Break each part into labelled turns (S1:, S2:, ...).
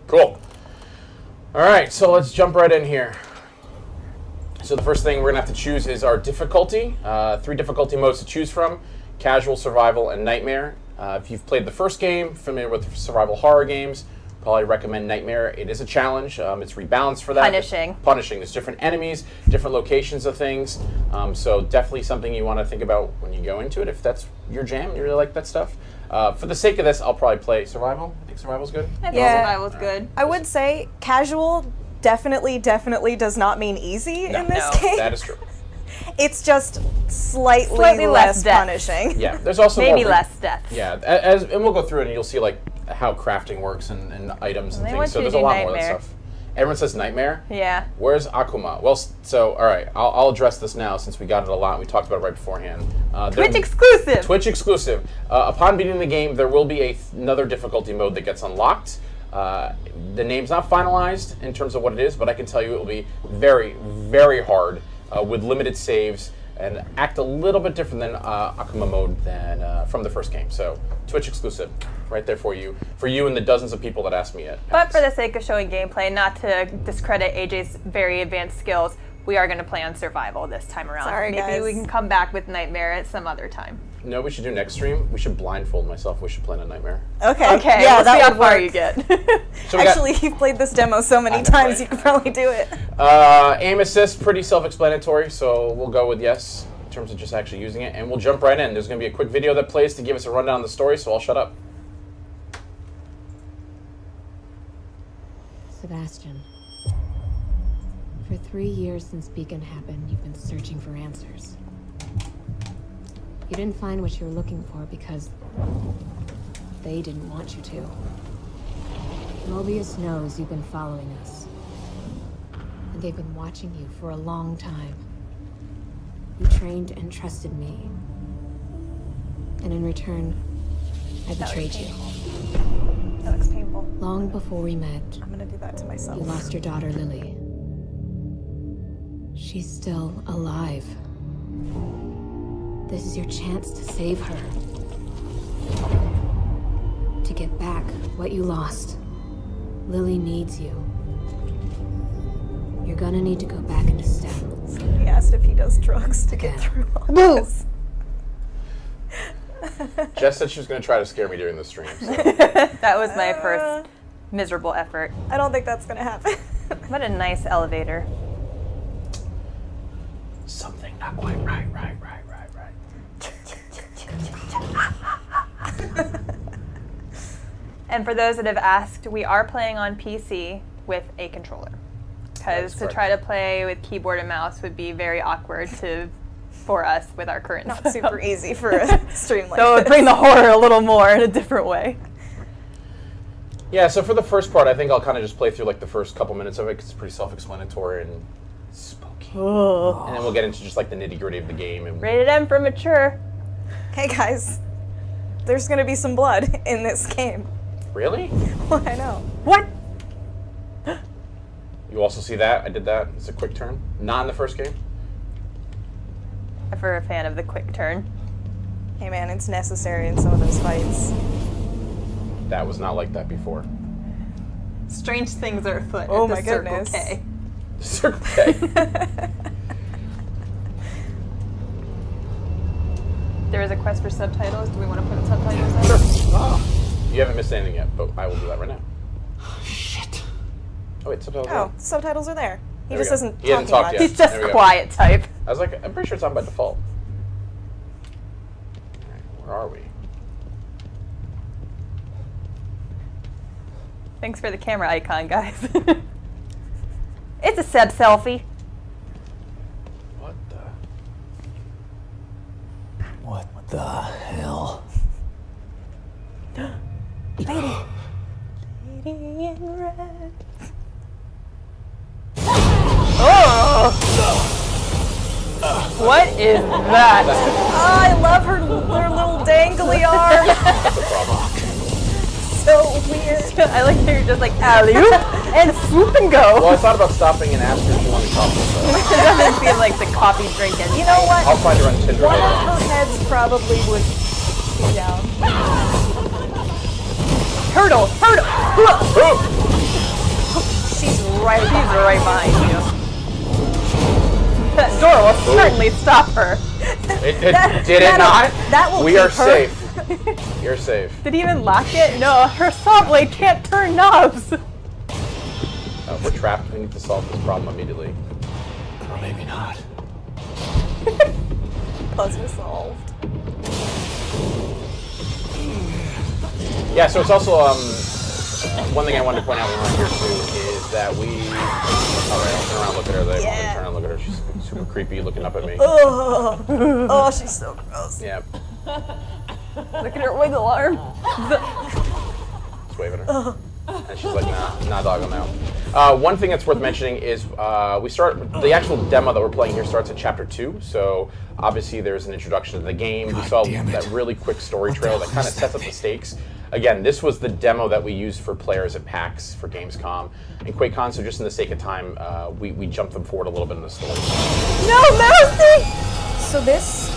S1: Cool. All right, so let's jump right in here. So the first thing we're going to have to choose is our difficulty. 3 difficulty modes to choose from: casual, survival, and nightmare. If you've played the first game, familiar with survival horror games, probably recommend Nightmare. It is a challenge. It's rebalanced for that.
S2: Punishing.
S1: Punishing. There's different enemies, different locations of things. So definitely something you want to think about when you go into it, if that's your jam, you really like that stuff. For the sake of this, I'll probably play survival. I think survival's good.
S2: I think survival's good.
S3: I would say casual definitely does not mean easy in this game.
S1: That is true.
S3: It's just slightly less punishing.
S1: Yeah, there's also
S2: maybe less death.
S1: Yeah, and we'll go through it and you'll see like how crafting works and items and things. So there's a lot more of that stuff. Everyone says Nightmare.
S2: Yeah.
S1: Where's Akuma? Well, so all right, I'll address this now since we got it a lot. And we talked about it right beforehand.
S2: Twitch exclusive.
S1: Twitch exclusive. Upon beating the game, there will be another difficulty mode that gets unlocked. The name's not finalized in terms of what it is, but I can tell you it will be very, very hard with limited saves and act a little bit different than Akuma mode than from the first game. So Twitch exclusive, right there for you and the dozens of people that asked me it.
S2: But for the sake of showing gameplay, not to discredit AJ's very advanced skills, we are going to play on survival this time around.
S3: Sorry,
S2: Maybe
S3: guys.
S2: We can come back with Nightmare at some other time.
S1: You know what we should do next stream? We should blindfold myself. We should play a Nightmare.
S3: Okay.
S2: Okay.
S3: Yeah,
S2: we'll see how far
S3: work.
S2: you get.
S1: So
S3: actually, you've played this demo so many times, you could probably do it.
S1: Aim assist, pretty self-explanatory, so we'll go with yes in terms of just actually using it, and we'll jump right in. There's going to be a quick video that plays to give us a rundown of the story, so I'll shut up.
S4: Sebastian, for 3 years since Beacon happened, you've been searching for answers. You didn't find what you were looking for because they didn't want you to. Mobius knows you've been following us, and they've been watching you for a long time. You trained and trusted me, and in return, I betrayed you.
S3: That looks painful.
S4: Long before we met,
S3: I'm gonna do that to myself.
S4: you lost your daughter, Lily. She's still alive. This is your chance to save her. To get back what you lost. Lily needs you. You're gonna need to go back into STEM.
S3: He asked if he does drugs to get through all this.
S1: Jess said she was going to try to scare me during the stream. So.
S2: That was my first miserable effort.
S3: I don't think that's gonna happen.
S2: What a nice elevator.
S1: Something not quite right.
S2: And for those that have asked, we are playing on PC with a controller. Because to try to play with keyboard and mouse would be very awkward for us with our current
S3: Not
S2: setup.
S3: super easy for a stream like
S2: So it would
S3: this.
S2: bring the horror a little more in a different way.
S1: Yeah, so for the first part, I think I'll kind of just play through like the first couple minutes of it because it's pretty self-explanatory and spooky.
S2: Oh.
S1: And then we'll get into just like the nitty-gritty of the game. And
S2: Rated M for mature.
S3: Hey guys, there's gonna be some blood in this game.
S1: Really?
S3: Well, I know.
S2: What?
S1: You also see that? I did that. It's a quick turn. Not in the first game.
S2: I'm a fan of the quick turn.
S3: Hey man, it's necessary in some of those fights.
S1: That was not like that before.
S2: Strange things are afoot
S3: Oh
S2: at the
S3: my
S2: Circle
S3: goodness.
S2: K.
S1: Circle K.
S2: There is a quest for subtitles. Do we want to put subtitles in?
S1: Sure. Oh. You haven't missed anything yet, but I will do that right now.
S5: Shit.
S1: Oh wait, subtitles.
S3: Oh, subtitles are there. He
S1: There we
S3: just
S1: go.
S3: isn't
S1: He hasn't
S3: talking
S1: talked
S3: much.
S1: yet.
S2: He's just
S1: There we go.
S2: quiet type.
S1: I was like, I'm pretty sure it's on by default. Where are we?
S2: Thanks for the camera icon, guys. It's a Seb selfie.
S1: What the?
S5: What the hell?
S3: Lady. Lady in red.
S2: Oh! What is that?
S3: Oh, I love her little dangly arm.
S1: That's a problem.
S3: So weird.
S2: I like how you're just like, alley-oop, and swoop and go.
S1: Well, I thought about stopping and asking if she wanted coffee.
S2: It doesn't feel like the coffee drinking.
S3: You know what?
S1: I'll find her on Tinder.
S3: One of her heads probably would be down.
S2: Hurdle! Hurdle!
S1: Oh!
S3: right
S2: She's
S3: behind
S2: right behind you. That door will certainly stop her.
S1: Did it not?
S3: That will
S1: We
S3: keep
S1: are
S3: her.
S1: safe. You're safe.
S2: Did he even lock it? No, her saw blade can't turn knobs.
S1: We're trapped. We need to solve this problem immediately.
S5: Or maybe not.
S3: Puzzle solved.
S1: Yeah, so it's also one thing I wanted to point out when we're here too is that we. All right, I'll turn around and look at her.
S3: Yeah.
S1: Turn around and look at her. She's super creepy, looking up at me.
S3: Oh, she's so gross.
S1: Yeah,
S2: Look at her wiggle arm.
S1: just waving her. And she's like, nah, dog, I'm out. One thing that's worth mentioning is the actual demo that we're playing here starts at chapter 2. So obviously there's an introduction to the game. We saw that really quick story trail that kind of sets up the stakes. Again, this was the demo that we used for players at PAX for Gamescom and QuakeCon. So just in the sake of time, we jumped them forward a little bit in the story.
S2: No mercy!
S3: So this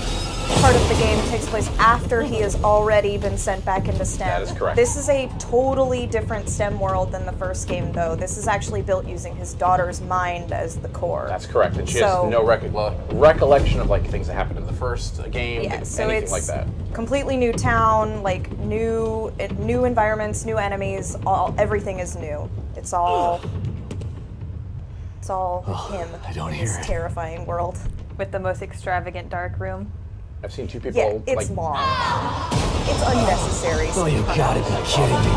S3: part of the game takes place after he has already been sent back into STEM.
S1: That is correct.
S3: This is a totally different STEM world than the first game, though. This is actually built using his daughter's mind as the core.
S1: That's correct, and she has no recollection of like things that happened in the first game,
S3: Yeah, so
S1: anything
S3: it's
S1: like that.
S3: completely new town, like new environments, new enemies. Everything is new. It's all him.
S5: I don't
S3: in
S5: hear
S3: this
S5: it.
S3: terrifying world.
S2: With the most extravagant dark room.
S1: I've seen two people
S3: Yeah, it's
S1: like
S3: long. It's unnecessary.
S5: Oh, you gotta be kidding me.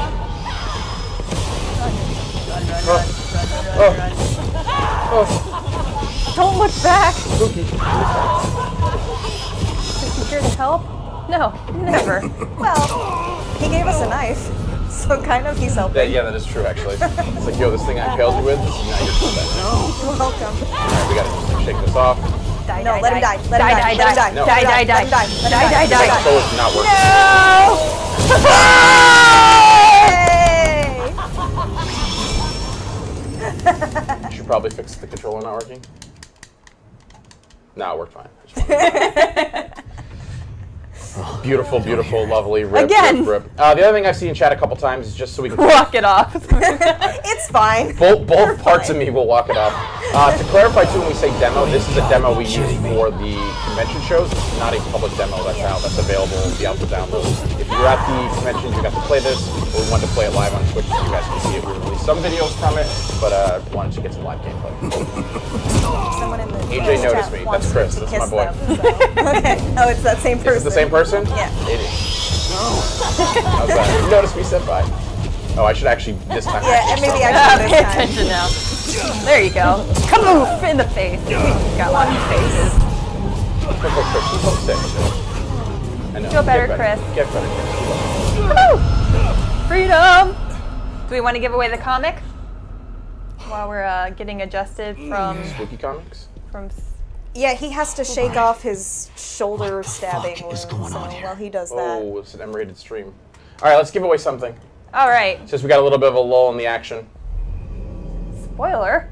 S2: Don't look back! Is he here to help? No, never.
S3: Well, he gave us a knife, so kind of he's helping.
S1: Yeah, that is true actually. It's like, yo, this thing I impaled you with, now you're just that.
S3: You're welcome.
S1: Alright, we gotta just shake this off.
S2: Die,
S3: No,
S2: die,
S3: let him die. Let him
S2: die,
S3: die.
S2: die,
S3: Let him die.
S1: No.
S2: die, die,
S3: Let
S2: die,
S3: him die. Let him
S2: die, die,
S3: die.
S2: die.
S1: So it's not working.
S3: Hey!
S1: You should probably fix the controller not working. No, it worked fine. Beautiful, beautiful, lovely. Rip,
S2: Again.
S1: rip, rip. The other thing I've seen in chat a couple times is just so we can
S2: Walk it off.
S3: It's fine.
S1: both parts of me will walk it off. To clarify too, when we say demo, this is a demo we use for the convention shows. It's not a public demo that's out. That's available. It'll be out for download. If you're at the conventions, you got to play this, or we wanted to play it live on Twitch so you guys can see it. We released some videos from it, but wanted to get some live gameplay.
S3: Someone in the
S1: AJ
S3: chat
S1: noticed me.
S3: wants
S1: That's Chris.
S3: to
S1: That's
S3: kiss
S1: my boy.
S3: them, so. Okay. Oh, it's that same person.
S1: Is it the same person?
S3: Yeah.
S1: It is. How's that? You noticed me, senpai. Oh, I should actually this time.
S3: Yeah, and maybe I
S2: Pay
S3: should this time.
S2: attention now. There you go. Kamoof in the face. Got lots of faces.
S1: Chris, she's homesick. I know.
S2: Feel better,
S1: Get
S2: Chris.
S1: Get better, Chris.
S2: Woo! Freedom! Do we want to give away the comic? While we're getting adjusted from...
S1: Spooky comics?
S3: Yeah, he has to shake off his shoulder stabbing
S5: fuck is
S3: wound,
S5: going on
S3: so
S5: here?
S3: while he does that.
S1: Oh, it's an M-rated stream. All right, let's give away something.
S2: All right.
S1: Since we got a little bit of a lull in the action.
S2: Spoiler.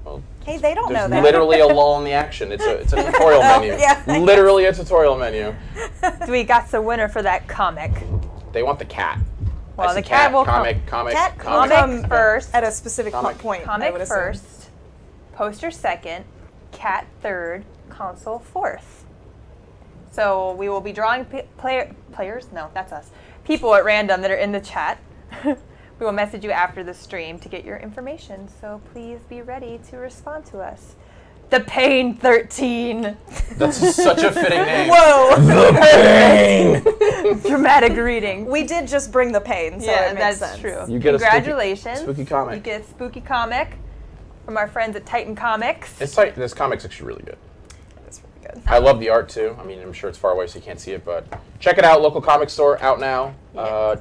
S1: Well,
S3: Hey, they don't know
S1: there's
S3: that.
S1: literally a lull in the action. It's a tutorial menu.
S3: Yeah.
S1: Literally a tutorial menu.
S2: So we got the winner for that comic.
S1: They want the cat.
S2: Well,
S1: I see
S2: the cat will
S1: comic.
S3: Cat will
S2: Comic
S3: come
S2: first.
S3: at a specific
S1: Comic.
S3: point. I
S2: Comic
S3: would assume.
S2: first, poster second, cat third, console fourth. So we will be drawing players. No, that's us. People at random that are in the chat. We will message you after the stream to get your information. So please be ready to respond to us. The Pain 13.
S1: That's such a fitting name.
S3: Whoa!
S1: The Pain!
S2: Dramatic reading.
S3: We did just bring the pain, so
S2: yeah,
S3: it makes
S2: that's
S3: sense.
S2: true.
S1: You get a
S2: Congratulations.
S1: spooky comic.
S2: You get a spooky comic from our friends at Titan Comics.
S1: This comic's actually really good.
S3: That's really good.
S1: I love the art too. I mean, I'm sure it's far away so you can't see it, but check it out. Local comic store, out now.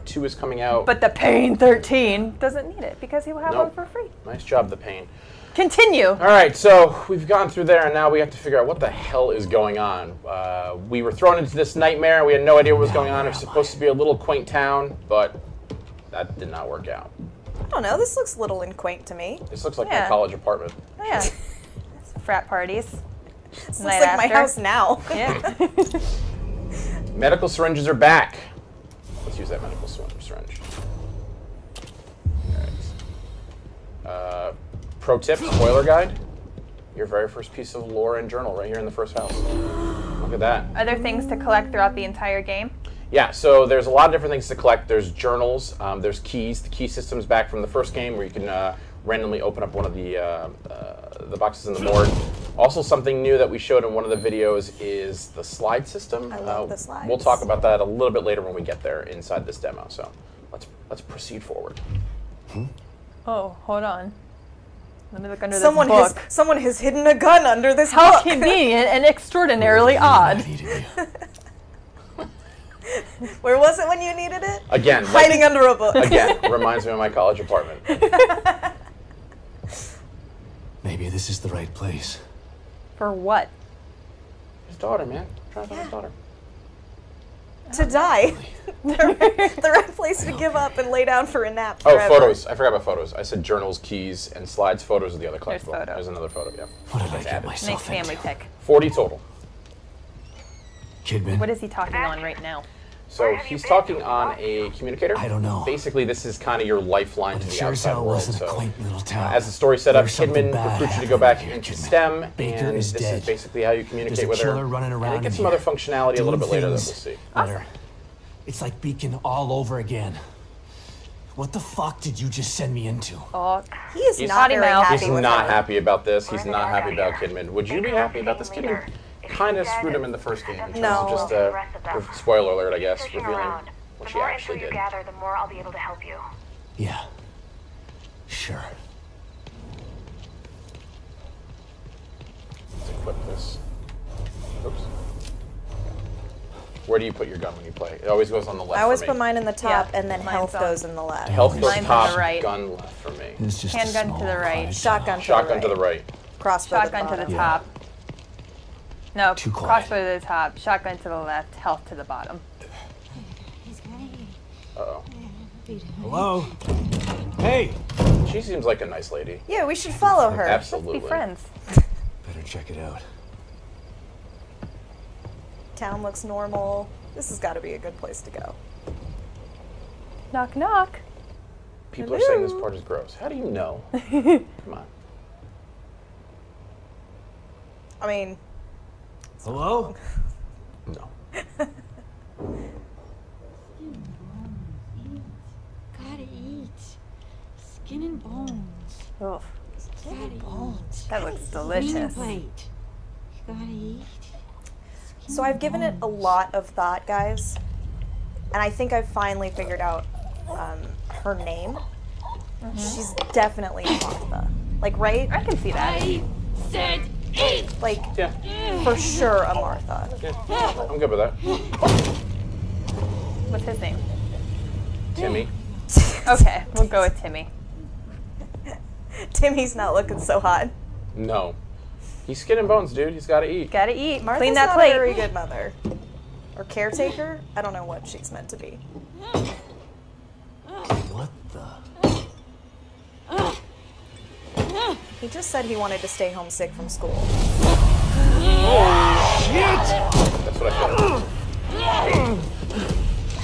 S1: 2 is coming out.
S2: But the Pain 13 doesn't need it because he will have
S1: Nope.
S2: one for free.
S1: Nice job, The Pain.
S2: Continue.
S1: All right, so we've gone through there, and now we have to figure out what the hell is going on. We were thrown into this nightmare. We had no idea what was going on. It was supposed to be a little quaint town, but that did not work out.
S3: I don't know. This looks little and quaint to me.
S1: This looks like
S2: Yeah.
S1: my college apartment.
S2: Oh, yeah. Frat parties.
S3: This
S2: Night
S3: looks like my
S2: after.
S3: house now.
S2: Yeah.
S1: Medical syringes are back. Let's use that medical syringe. All right. pro tip, spoiler guide. Your very first piece of lore and journal right here in the first house. Look at that.
S2: Are there things to collect throughout the entire game?
S1: Yeah, so there's a lot of different things to collect. There's journals, there's keys. The key system's back from the first game where you can randomly open up one of the boxes in the morgue. Also, something new that we showed in one of the videos is the slide system.
S3: I love the slides.
S1: We'll talk about that a little bit later when we get there inside this demo. So let's proceed forward.
S2: Oh, hold on. Let me look under this book.
S3: Someone has hidden a gun under this
S2: How
S3: book.
S2: convenient and extraordinarily odd.
S3: Where was it when you needed it?
S1: Again,
S3: hiding under a book.
S1: Again, reminds me of my college apartment.
S5: Maybe this is the right place.
S2: For what?
S1: His daughter, man. Trying to find his daughter.
S3: To die. The right place to give up and lay down for a nap
S1: Oh,
S3: forever.
S1: photos. I forgot about photos. I said journals, keys, and slides. Photos are the other
S2: There's
S1: collectible.
S2: photos.
S1: There's another photo, yeah.
S5: What did I get
S2: Nice
S5: myself
S2: family
S5: into?
S2: pick.
S1: 40 total.
S5: Kidman,
S2: What is he talking on right now?
S1: So he's talking on a communicator.
S5: I don't know.
S1: Basically, this is kind of your lifeline
S5: But
S1: to
S5: it
S1: the
S5: sure
S1: outside
S5: as hell
S1: world.
S5: wasn't a
S1: So,
S5: quaint little town.
S1: as the story set up,
S5: There's something
S1: Kidman
S5: bad
S1: recruits you to go
S5: happening
S1: back
S5: here,
S1: into
S5: Kidman.
S1: STEM,
S5: Baker
S1: and
S5: is
S1: this
S5: dead.
S1: is basically how you communicate
S5: There's a
S1: with her.
S5: killer running
S1: And
S5: around
S1: it gets
S5: in
S1: some other
S5: here,
S1: functionality a little bit later that we'll
S5: things
S1: see.
S5: that are- It's like Beacon all over again. What the fuck did you just send me into?
S2: Oh,
S3: He is
S1: He's
S3: not very
S2: not-
S3: happy
S1: He's
S3: with
S1: not
S3: her.
S1: happy about this. He's not happy about Kidman. Would you be happy about this? Kidman kind of screwed him in the first game in terms
S3: No.
S1: of just spoiler alert, I guess, revealing what
S6: The
S1: she
S6: more
S1: actually
S6: info you
S1: did.
S6: gather, the more I'll be able to help you.
S5: Yeah. Sure.
S1: Let's equip this. Oops. Where do you put your gun when you play? It always goes on the left.
S3: I always
S1: for me.
S3: put mine in the top,
S2: Yeah,
S3: and then
S2: mine's
S3: health
S2: on.
S3: goes in the left.
S1: Health goes
S2: Mine's on
S1: top,
S2: the right.
S1: gun left for me.
S5: It's just a
S2: Handgun to
S5: small
S2: the right.
S5: pride.
S3: Shotgun
S1: Shotgun
S3: to
S1: to
S3: the
S1: the right.
S3: Crossbow
S2: shotgun to the
S3: bottom.
S2: top. No,
S5: Too quiet.
S2: crossbow to the top, shotgun to the left, health to the bottom.
S1: Uh-oh.
S5: Hello? Hey!
S1: She seems like a nice lady.
S3: Yeah, we should follow her.
S1: Absolutely.
S2: Be friends.
S5: Better check it out.
S3: Town looks normal. This has got to be a good place to go.
S2: Knock, knock.
S1: People are saying this
S3: Hello?
S1: part is gross. How do you know? Come on.
S3: I mean,
S5: Hello?
S1: No.
S7: Gotta eat. Skin and bones.
S2: Ugh,
S7: Gotta eat.
S2: that looks
S7: Clean
S2: delicious.
S7: your plate. You gotta eat.
S3: so I've given it a lot of thought, guys, and I think I've finally figured out her name. She's definitely Martha. Like, right?
S2: I can see that.
S7: I said eat!
S3: Like,
S1: Yeah.
S3: for sure a Martha.
S1: Yeah. I'm good with that.
S2: What's his name?
S1: Timmy.
S2: Okay, we'll go with Timmy.
S3: Timmy's not looking so hot.
S1: No. He's skin and bones, dude. He's got to eat.
S2: Gotta eat.
S3: Martha's
S2: Clean that
S3: not
S2: plate.
S3: a very good mother. Or caretaker? I don't know what she's meant to be.
S5: What the?
S3: He just said he wanted to stay home sick from school.
S1: That's what I feel.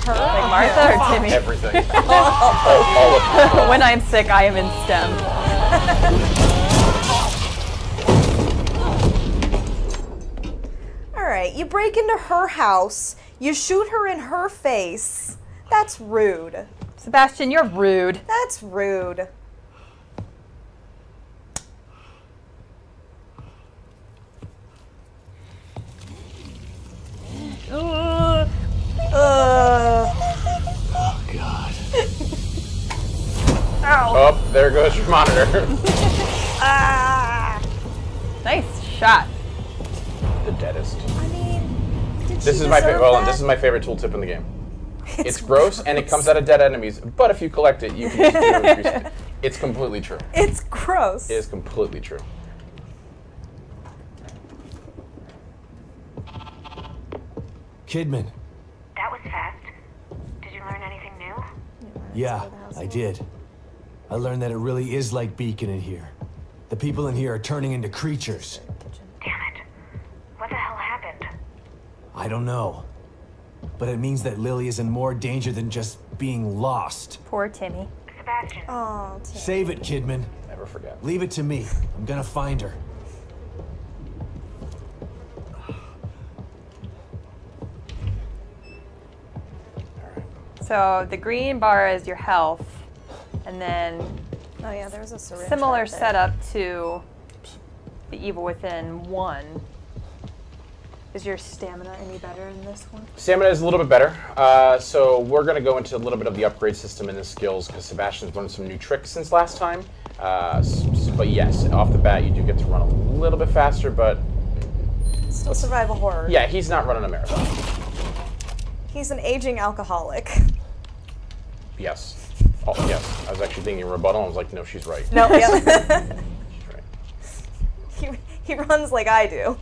S2: Like Martha or Timmy?
S1: Everything. all of them.
S2: When I'm sick, I am in STEM.
S3: Alright, you break into her house, you shoot her in her face. That's rude.
S2: Sebastian, you're rude.
S3: That's rude.
S5: Oh, God.
S1: Oh, there goes your monitor.
S2: Nice shot.
S1: The deadest.
S3: I mean, did
S1: This
S3: she
S1: is my
S3: deserve
S1: favorite. Hold on.
S3: that?
S1: This is my favorite tooltip in the game. It's gross and it comes out of dead enemies, but if you collect it, you can just increase it. It's completely true.
S3: It's gross.
S1: It is completely true.
S5: Kidman.
S6: That was fast. Did you learn anything new?
S5: Yeah, I did. I learned that it really is like Beacon in here. The people in here are turning into creatures.
S6: Damn it. What the hell happened?
S5: I don't know. But it means that Lily is in more danger than just being lost.
S2: Poor Timmy.
S6: Sebastian,
S3: Oh, Tim.
S5: Save it, Kidman.
S1: Never forget.
S5: Leave it to me. I'm gonna find her.
S2: So the green bar is your health, and then
S3: Oh yeah, there's a syringe.
S2: similar
S3: right there.
S2: setup to the Evil Within 1. Is your stamina any better in this one?
S1: Stamina is a little bit better. So we're going to go into a little bit of the upgrade system and the skills because Sebastian's learned some new tricks since last time. But yes, off the bat, you do get to run a little bit faster, but
S3: Still survival horror.
S1: yeah, he's not running a marathon.
S3: He's an aging alcoholic.
S1: Yes. Oh, yes. I was actually thinking rebuttal. I was like, no, she's right.
S3: No, yeah.
S1: She's right.
S3: he runs like I do.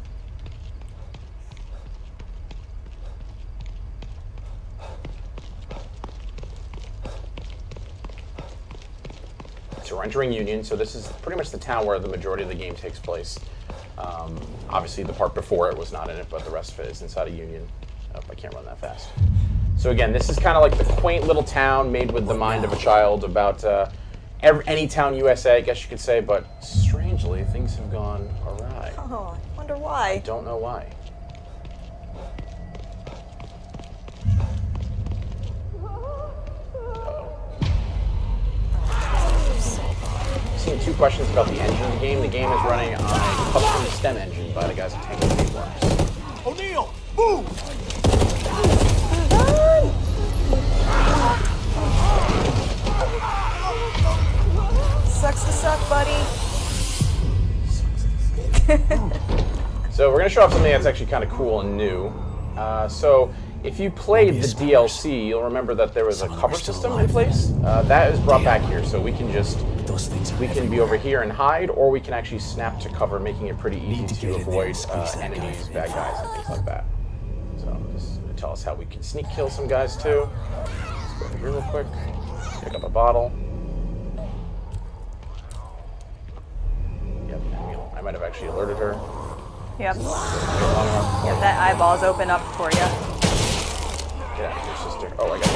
S1: So we're entering Union, so this is pretty much the town where the majority of the game takes place. Obviously, the part before it was not in it, but the rest of it is inside of Union. Oh, I can't run that fast. So again, this is kind of like the quaint little town made with the mind of a child about any town USA, I guess you could say, but strangely, things have gone awry.
S3: Oh, I wonder why.
S1: I don't know why. Seen 2 questions about the engine of the game. The game is running on a custom stem engine by the guys at Tango Gameworks.
S5: O'Neill, move!
S3: Sucks to suck, buddy.
S1: So we're going to show off something that's actually kind of cool and new. So if you played the DLC, you'll remember that there was a cover system in place. That is brought back here, so we can just be over here and hide, or we can actually snap to cover, making it pretty easy to avoid enemies, bad guys, and things like that. So this is going to tell us how we can sneak kill some guys too. Let's go over here real quick, pick up a bottle. Yep, I might have actually alerted her.
S2: Yep. Yep, that eyeball's open up for you.
S1: Get out of here, sister. Oh, I got it.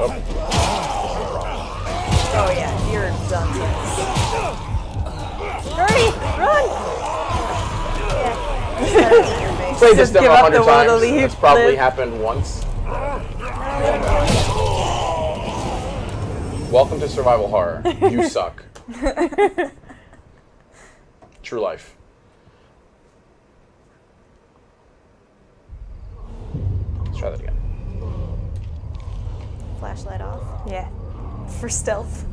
S1: Oh.
S3: Oh yeah, you're done.
S2: Hurry! Run!
S1: Played this
S2: Just
S1: demo
S2: give up
S1: 100
S2: the will to
S1: times.
S2: leave,
S1: It's probably
S2: live.
S1: happened once. Welcome to survival horror. You suck. True life. Let's try that again.
S3: Flashlight off
S2: Yeah.
S3: for stealth.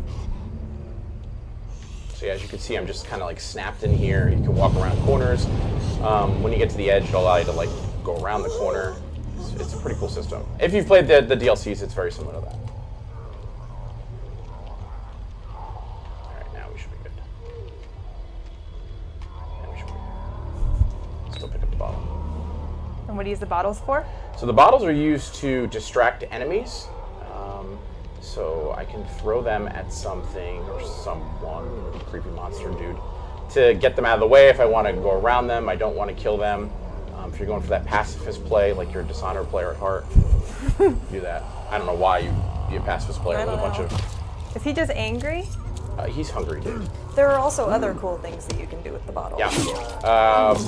S1: So yeah, as you can see, I'm just kind of like snapped in here. You can walk around corners. When you get to the edge, it'll allow you to like go around the corner. It's a pretty cool system. If you've played the DLCs, it's very similar to that. All right, now we should be good. Now we should be good. Still pick up the bottle.
S2: And what do you use the bottles for?
S1: So the bottles are used to distract enemies. So I can throw them at something or someone, creepy monster dude, to get them out of the way if I want to go around them. I don't want to kill them. If you're going for that pacifist play, like you're a Dishonored player at heart, do that. I don't know why you'd be a pacifist player with a bunch of...
S2: Is he just angry?
S1: He's hungry, dude.
S3: There are also other cool things that you can do with the bottle.
S1: Yeah.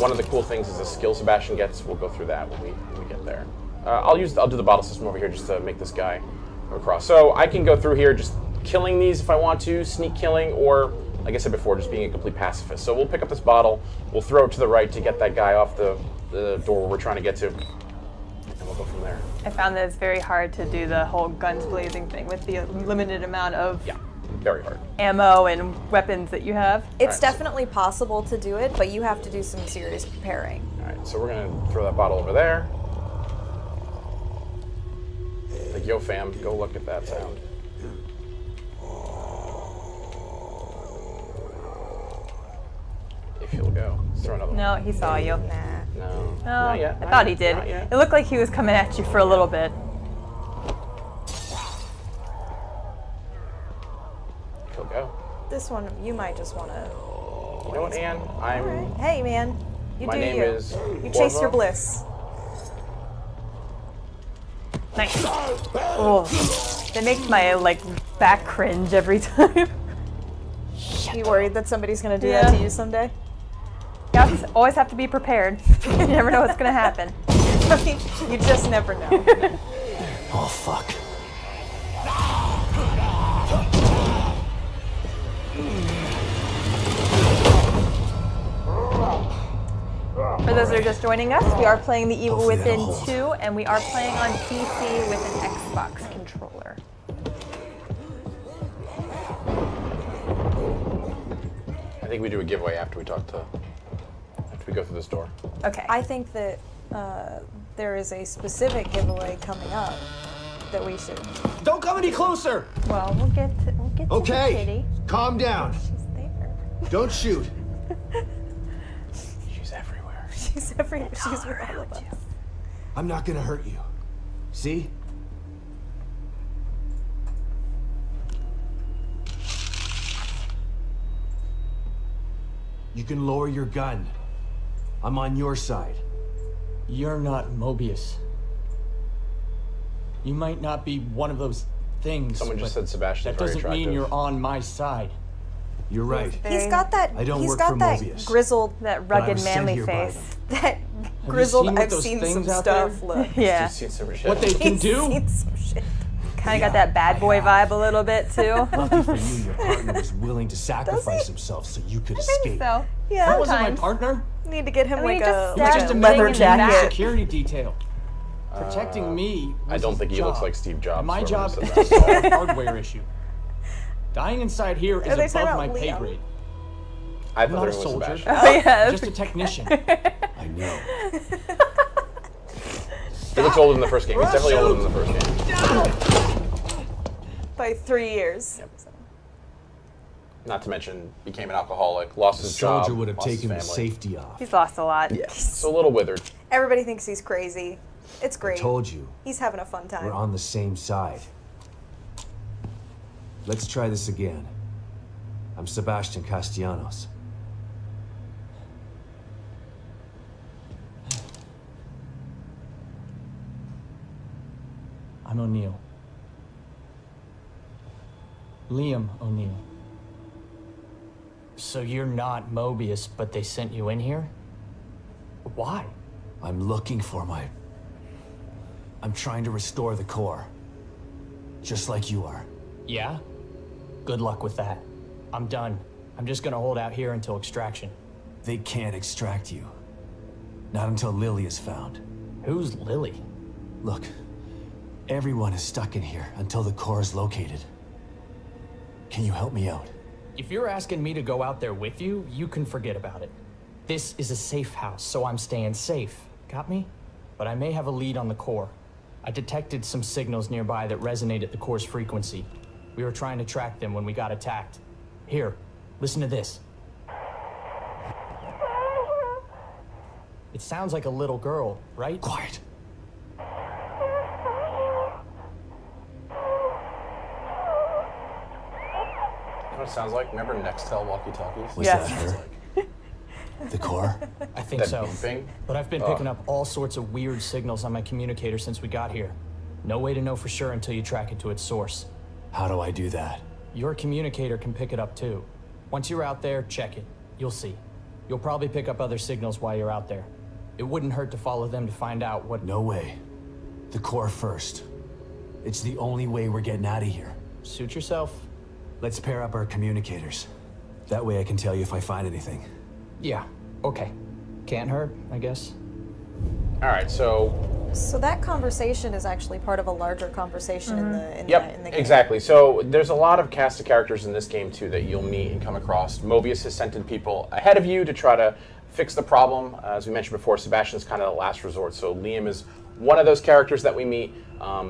S1: One of the cool things is a skill Sebastian gets. We'll go through that when we get there. I'll do the bottle system over here just to make this guy go across. So I can go through here just killing these if I want to, sneak killing, or like I said before, just being a complete pacifist. So we'll pick up this bottle, we'll throw it to the right to get that guy off the door we're trying to get to, and we'll go from there.
S2: I found that it's very hard to do the whole guns blazing thing with the limited amount of
S1: Very hard.
S2: ammo and weapons that you have.
S3: It's definitely possible to do it, but you have to do some serious preparing.
S1: All right, so we're gonna throw that bottle over there. Like, yo fam, go look at that sound. If you'll go. Let's throw another one.
S2: No, he saw you.
S3: Nah.
S1: No.
S2: Oh,
S1: Not yet.
S2: I
S1: not
S2: thought
S1: yet,
S2: he did.
S1: not yet.
S2: It looked like he was coming at you for a little bit.
S1: If you'll go.
S3: This one, you might just want to...
S1: You know what, Anne? I'm...
S3: Alright. Hey, man. You
S1: My
S3: do
S1: name
S3: you.
S1: is
S3: You chase
S1: Corvo.
S3: your bliss.
S2: Nice. Oh, that makes my back cringe every time.
S3: You worried that somebody's gonna do that to you someday?
S2: You always have to be prepared. You never know what's gonna happen.
S3: I mean, you just never know.
S5: Oh, fuck.
S2: For those that are just joining us, we are playing The Evil
S5: Hopefully
S2: Within
S5: that'll hold.
S2: 2, and we are playing on PC with an Xbox controller.
S1: I think we do a giveaway after we go through this door.
S2: Okay.
S3: I think that there is a specific giveaway coming up that we should.
S5: Don't come any closer!
S2: Well, we'll get to the
S5: Okay,
S2: kitty.
S5: calm down.
S3: She's there.
S5: Don't shoot.
S1: She's everywhere.
S3: She's with all of us.
S5: I'm not gonna hurt you. See? You can lower your gun. I'm on your side.
S8: You're not Mobius. You might not be one of those things.
S1: Someone just
S8: but
S1: said Sebastian's
S8: that
S1: very
S8: doesn't mean
S1: attractive.
S8: you're on my side.
S5: You're right.
S3: He's got that.
S5: I don't
S3: he's
S5: work
S3: got
S5: for
S3: that
S5: Mobius.
S3: grizzled,
S2: That
S5: But I
S2: rugged,
S5: was sent
S2: manly
S5: here by
S2: face.
S5: them.
S3: that grizzled.
S8: seen what
S3: I've
S8: those
S3: seen some
S8: things out
S3: stuff.
S8: there?
S3: Look.
S2: Yeah.
S1: You've seen some shit.
S8: What they can
S3: He's
S8: do?
S3: seen some shit.
S2: Kind of got that bad boy vibe a little bit, too.
S5: Lucky for you, your partner was willing to sacrifice himself so you could
S2: I
S5: escape.
S2: think so.
S3: Yeah.
S8: That wasn't my
S2: Sometimes.
S8: partner.
S3: Need to get him
S2: I mean,
S3: like
S2: he
S3: a,
S2: just
S8: He was
S2: stabbed
S8: just a
S2: him
S3: leather
S8: member of the
S3: jacket.
S8: security detail. Protecting me was
S1: I don't
S8: his
S1: think he
S8: job.
S1: looks like Steve Jobs.
S8: And my
S1: whoever
S8: job
S1: said
S8: is
S1: that.
S8: to solve a hardware issue. Dying inside here
S3: Are they
S8: is
S3: talking
S8: above my
S3: about
S8: pay
S3: Leo?
S8: grade.
S1: I
S8: I'm
S1: thought
S8: not a
S1: it was
S8: soldier.
S1: Sebastian.
S2: Oh, yeah.
S8: Just a technician.
S5: I know.
S1: He looks older than the first game. He's definitely older than the first game.
S3: by 3 years.
S1: Yep. Not to mention, became an alcoholic, lost
S5: The
S1: his job,
S5: soldier would have
S1: lost his
S5: taken the
S1: family.
S5: safety off.
S2: He's lost a lot.
S1: Yeah, it's a little withered.
S3: Everybody thinks he's crazy. It's
S5: I
S3: great.
S5: told you,
S3: He's having a fun time.
S5: we're on the same side. Let's try this again. I'm Sebastian Castellanos.
S8: I'm O'Neill. Liam O'Neill. So you're not Mobius, but they sent you in here? Why?
S5: I'm looking for I'm trying to restore the core. Just like you are.
S8: Yeah? Good luck with that. I'm done. I'm just gonna hold out here until extraction.
S5: They can't extract you. Not until Lily is found.
S8: Who's Lily?
S5: Look, everyone is stuck in here until the core is located. Can you help me out?
S8: If you're asking me to go out there with you, you can forget about it. This is a safe house, so I'm staying safe. Got me? But I may have a lead on the core. I detected some signals nearby that resonate at the core's frequency. We were trying to track them when we got attacked. Here, listen to this. It sounds like a little girl, right?
S5: Quiet.
S1: You know what it sounds like? Remember Nextel walkie-talkies?
S5: Was
S2: Yes.
S5: that her? The core?
S8: I think
S1: That
S8: so.
S1: beeping?
S8: But I've been picking up all sorts of weird signals on my communicator since we got here. No way to know for sure until you track it to its source.
S5: How do I do that?
S8: Your communicator can pick it up too. Once you're out there, check it. You'll see. You'll probably pick up other signals while you're out there. It wouldn't hurt to follow them to find out what...
S5: No way. The core first. It's the only way we're getting out of here.
S8: Suit yourself.
S5: Let's pair up our communicators. That way I can tell you if I find anything.
S8: Yeah, okay. Can't hurt, I guess.
S1: All right, so
S3: So that conversation is actually part of a larger conversation in the
S1: yep,
S3: in the game.
S1: exactly. So there's a lot of cast of characters in this game too that you'll meet and come across. Mobius has sent in people ahead of you to try to fix the problem. As we mentioned before, Sebastian's kind of the last resort. So Liam is one of those characters that we meet.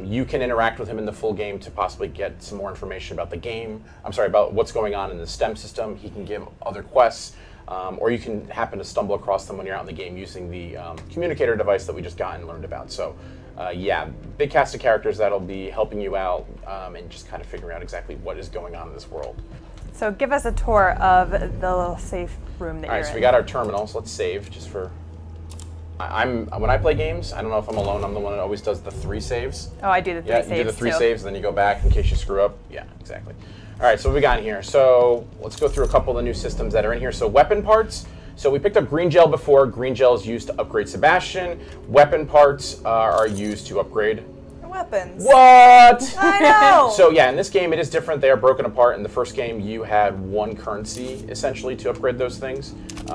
S1: You can interact with him in the full game to possibly get some more information about the game. I'm sorry, about what's going on in the STEM system. He can give other quests. Or you can happen to stumble across them when you're out in the game using the communicator device that we just got and learned about. So yeah, big cast of characters that'll be helping you out and just kind of figuring out exactly what is going on in this world.
S2: So give us a tour of the little safe room that
S1: All right,
S2: you're
S1: so
S2: in.
S1: we got our terminal, so let's save just for... when I play games, I don't know if I'm alone, I'm the one that always does the 3 saves.
S2: Oh, I do the 3
S1: Yeah,
S2: saves
S1: you do the 3
S2: too.
S1: saves, then you go back in case you screw up. Yeah, exactly. All right, so what we got in here? So let's go through a couple of the new systems that are in here. So weapon parts. So we picked up green gel before. Green gel is used to upgrade Sebastian. Weapon parts are used to upgrade
S3: weapons.
S1: What?
S3: I know.
S1: So yeah, in this game it is different. They are broken apart. In the first game, you had one currency essentially to upgrade those things.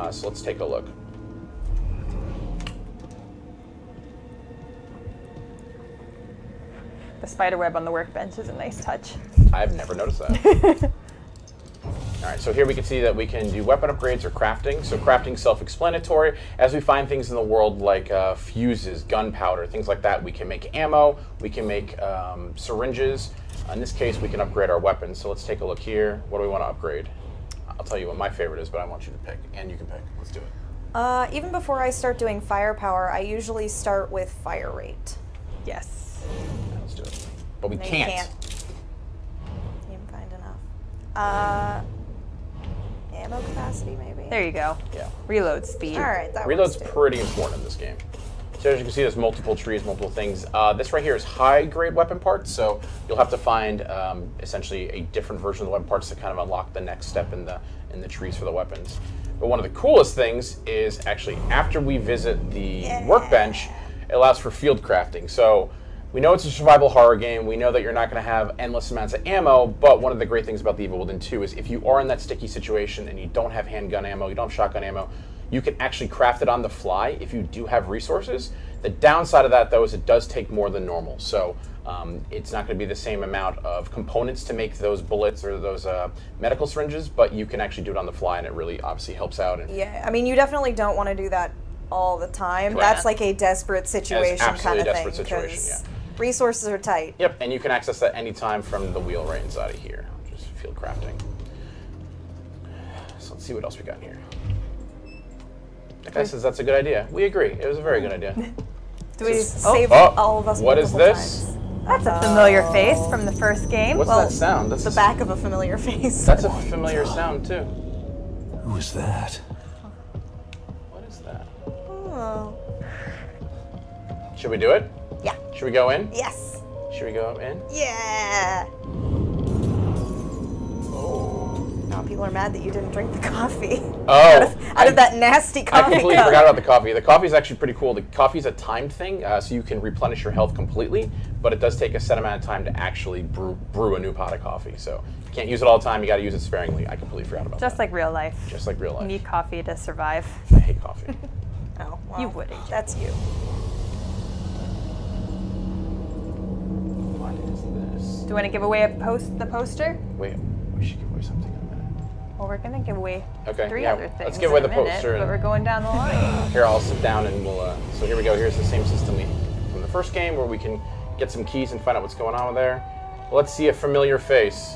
S1: So let's take a look.
S2: The spider web on the workbench is a nice touch.
S1: I've never noticed that. All right, so here we can see that we can do weapon upgrades or crafting. So crafting self-explanatory. As we find things in the world like fuses, gunpowder, things like that, we can make ammo, we can make syringes. In this case, we can upgrade our weapons. So let's take a look here. What do we want to upgrade? I'll tell you what my favorite is, but I want you to pick, and you can pick. Let's do it.
S3: Even before I start doing firepower, I usually start with fire rate.
S2: Yes.
S1: Yeah, let's do it. But we
S3: No, you
S1: can't.
S3: can't even find enough. Ammo capacity, maybe?
S2: There you go.
S1: Yeah.
S2: Reload speed.
S3: All right, that
S1: Reload's
S3: works too.
S1: pretty important in this game. So as you can see, there's multiple trees, multiple things. This right here is high-grade weapon parts, so you'll have to find essentially a different version of the weapon parts to kind of unlock the next step in the trees for the weapons. But one of the coolest things is actually after we visit the workbench, it allows for field crafting. So we know it's a survival horror game. We know that you're not going to have endless amounts of ammo, but one of the great things about The Evil Within 2 is if you are in that sticky situation and you don't have handgun ammo, you don't have shotgun ammo, you can actually craft it on the fly if you do have resources. The downside of that, though, is it does take more than normal. So it's not going to be the same amount of components to make those bullets or those medical syringes, but you can actually do it on the fly, and it really obviously helps out. And
S3: Yeah, I mean, you definitely don't want to do that all the time.
S1: Correct.
S3: That's like a desperate situation kind
S1: absolutely
S3: of
S1: a desperate
S3: thing.
S1: situation,
S3: 'Cause
S1: yeah.
S3: resources are tight.
S1: Yep, and you can access that anytime from the wheel right inside of here, which is field crafting. So let's see what else we got here. That guy says that's a good idea. We agree. It was a very good idea.
S2: Do we?
S3: Save
S1: Oh,
S3: all of us
S1: what is
S3: multiple
S1: this?
S3: times.
S2: That's a familiar face from the first game.
S1: What's that sound? That's
S3: The back of a familiar face.
S1: That's a familiar sound too.
S5: Who was that?
S1: What is that?
S3: Oh.
S1: Should we do it?
S3: Yeah.
S1: Should we go in?
S3: Yes.
S1: Should we go in?
S3: Yeah.
S1: Oh.
S3: Now people are mad that you didn't drink the coffee.
S1: Oh.
S3: out of that nasty
S1: I
S3: coffee
S1: completely
S3: cup.
S1: forgot about the coffee. The coffee is actually pretty cool. The coffee is a timed thing, so you can replenish your health completely, but it does take a set amount of time to actually brew a new pot of coffee. So you can't use it all the time. You got to use it sparingly. I completely forgot about
S2: Just
S1: that.
S2: like real life.
S1: Just like real
S2: You
S1: life.
S2: need coffee to survive.
S1: I hate coffee.
S3: Oh, well,
S2: You wouldn't.
S3: That's you.
S1: What is this?
S2: Do you want to give away the poster?
S1: Wait, we should give away something in a minute.
S2: Well, we're going to give away
S1: Okay,
S2: 3
S1: yeah,
S2: other things
S1: let's give away
S2: in a
S1: the
S2: minute,
S1: poster.
S2: but we're going down the line.
S1: Here, I'll sit down and we'll. So here we go. Here's the same system from the first game where we can get some keys and find out what's going on with there. Let's see a familiar face.